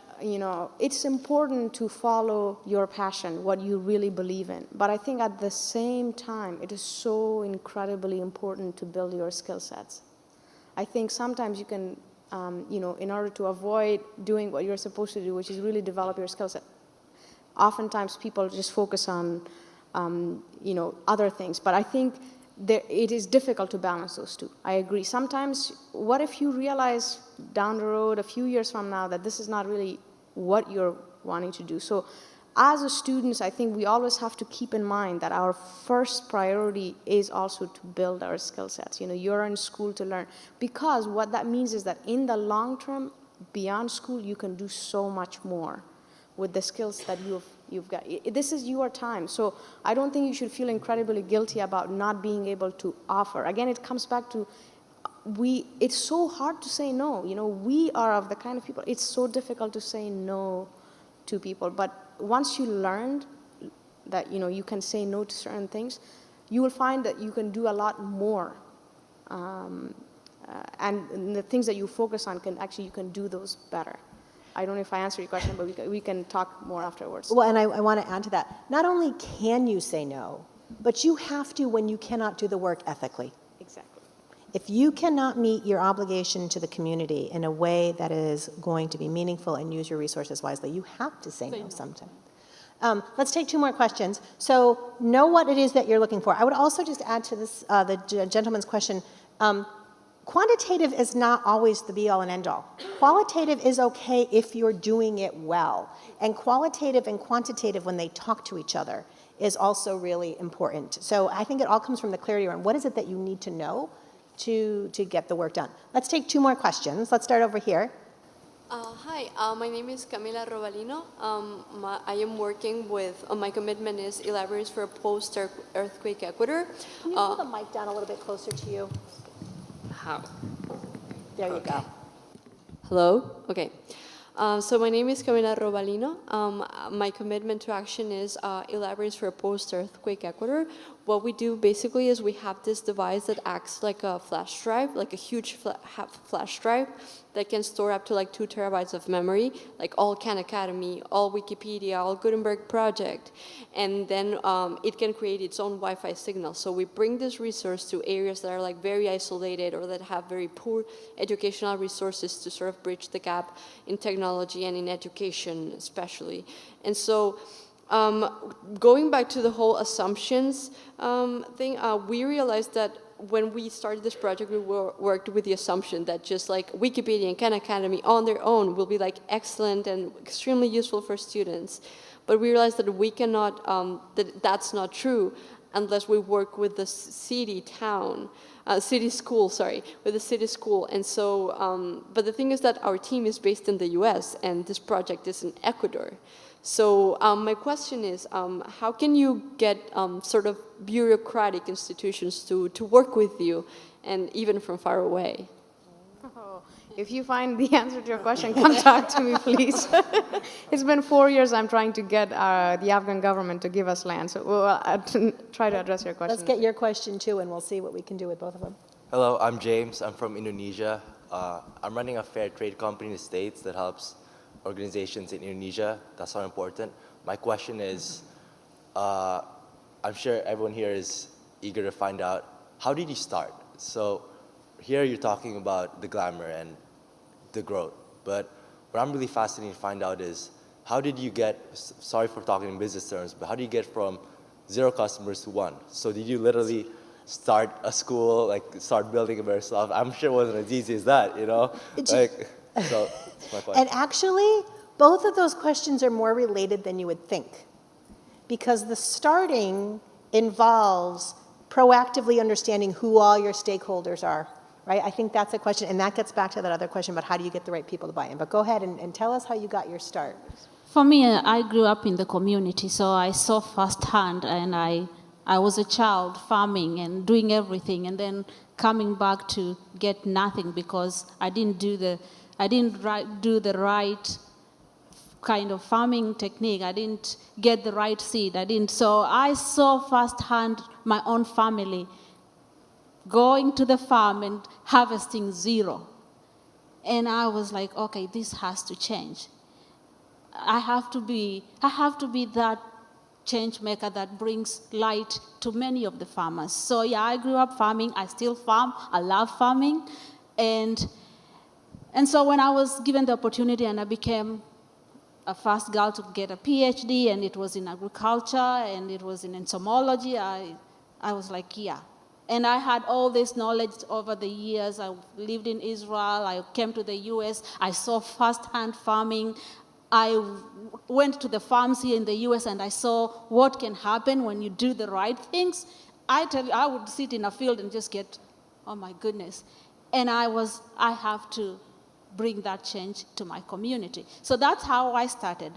it's important to follow your passion, what you really believe in. But I think at the same time, it is so incredibly important to build your skill sets. I think sometimes you can, in order to avoid doing what you're supposed to do, which is really develop your skill set, oftentimes people just focus on, other things. But I think it is difficult to balance those two. I agree. Sometimes, what if you realize down the road, a few years from now, that this is not really what you're wanting to do? So as a students, I think we always have to keep in mind that our first priority is also to build our skill sets. You're in school to learn. Because what that means is that in the long term, beyond school, you can do so much more with the skills that you've got. This is your time. So I don't think you should feel incredibly guilty about not being able to offer. Again, it comes back to it's so hard to say no. We are of the kind of people, it's so difficult to say no to people. But once you learned that, you can say no to certain things, you will find that you can do a lot more. And the things that you focus on you can do those better. I don't know if I answered your question, but we can talk more afterwards. Well, and I want to add to that. Not only can you say no, but you have to when you cannot do the work ethically. Exactly. If you cannot meet your obligation to the community in a way that is going to be meaningful and use your resources wisely, you have to say no sometime. Let's take two more questions. So know what it is that you're looking for. I would also just add to this, the gentleman's question, quantitative is not always the be-all and end-all. Qualitative is okay if you're doing it well. And qualitative and quantitative, when they talk to each other, is also really important. So I think it all comes from the clarity around what is it that you need to know to get the work done. Let's take two more questions. Let's start over here. Hi, my name is Camila Robalino. I am working with, my commitment is 11 Libraries for a Post-Earthquake Ecuador. Can you pull the mic down a little bit closer to you? How? There you go. Hello? Okay. So my name is Camila Robalino. My commitment to action is Libraries for Post-Earthquake Ecuador. What we do basically is we have this device that acts like a flash drive, like a huge flash drive that can store up to like 2 terabytes of memory, like all Khan Academy, all Wikipedia, all Gutenberg project. And then it can create its own Wi-Fi signal. So we bring this resource to areas that are like very isolated or that have very poor educational resources to sort of bridge the gap in technology and in education especially. And so going back to the whole assumptions thing, we realized that when we started this project, we worked with the assumption that just like Wikipedia and Khan Academy on their own will be like excellent and extremely useful for students. But we realized that we cannot, that's not true unless we work with the city school. And so, but the thing is that our team is based in the US and this project is in Ecuador. So my question is, how can you get sort of bureaucratic institutions to work with you, and even from far away? Oh, if you find the answer to your question, come talk to me, please. It's been 4 years I'm trying to get the Afghan government to give us land, so we'll try to address your question. Let's get your question too, and we'll see what we can do with both of them. Hello, I'm James. I'm from Indonesia. I'm running a fair trade company in the States that helps organizations in Indonesia. That's how important. My question is, I'm sure everyone here is eager to find out, how did you start? So here you're talking about the glamour and the growth, but what I'm really fascinated to find out is, how did you get, sorry for talking in business terms, but how do you get from 0 customers to 1? So did you literally start a school, like start building it yourself? I'm sure it wasn't as easy as that, you know? So that's my question. And actually, both of those questions are more related than you would think, because the starting involves proactively understanding who all your stakeholders are, right? I think that's a question, and that gets back to that other question about how do you get the right people to buy in. But go ahead and tell us how you got your start. For me, I grew up in the community, so I saw firsthand, and I was a child farming and doing everything, and then coming back to get nothing because I didn't do the right kind of farming technique. I didn't get the right seed. So I saw firsthand my own family going to the farm and harvesting 0. And I was like, okay, this has to change. I have to be that change maker that brings light to many of the farmers. So yeah, I grew up farming. I still farm. I love farming. And so when I was given the opportunity and I became a first girl to get a PhD, and it was in agriculture and it was in entomology, I was like, yeah. And I had all this knowledge over the years. I lived in Israel. I came to the US. I saw firsthand farming. I went to the farms here in the US and I saw what can happen when you do the right things. I tell you, I would sit in a field and just get, oh my goodness. And I have to bring that change to my community. So that's how I started.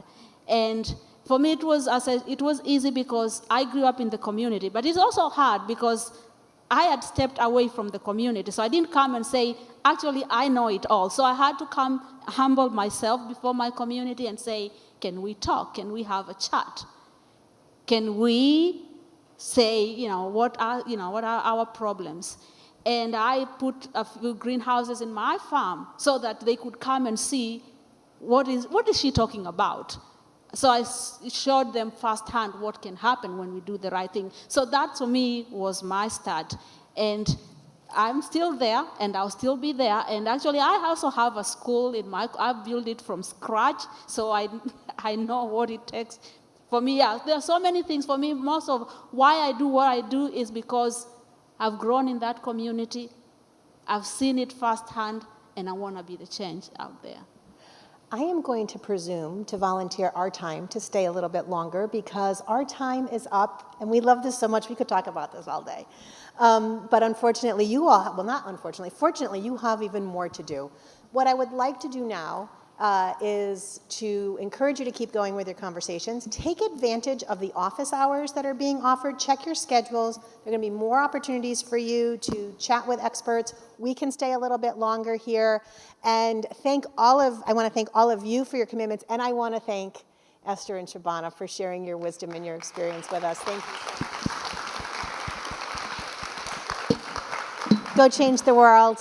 And for me, it was easy because I grew up in the community, but it's also hard because I had stepped away from the community. So I didn't come and say, actually, I know it all. So I had to come humble myself before my community and say, can we talk? Can we have a chat? Can we say, what are our problems? And I put a few greenhouses in my farm so that they could come and see what is she talking about. So I showed them firsthand what can happen when we do the right thing. So that, to me, was my start. And I'm still there, and I'll still be there. And actually, I also have a school I built it from scratch, so I know what it takes. For me, yeah, there are so many things. For me, most of why I do what I do is because I've grown in that community, I've seen it firsthand, and I want to be the change out there. I am going to presume to volunteer our time to stay a little bit longer because our time is up, and we love this so much we could talk about this all day. But unfortunately, fortunately, you have even more to do. What I would like to do now is to encourage you to keep going with your conversations. Take advantage of the office hours that are being offered. Check your schedules. There are going to be more opportunities for you to chat with experts. We can stay a little bit longer here. And I want to thank all of you for your commitments, and I want to thank Esther and Shabana for sharing your wisdom and your experience with us. Thank you. Go change the world.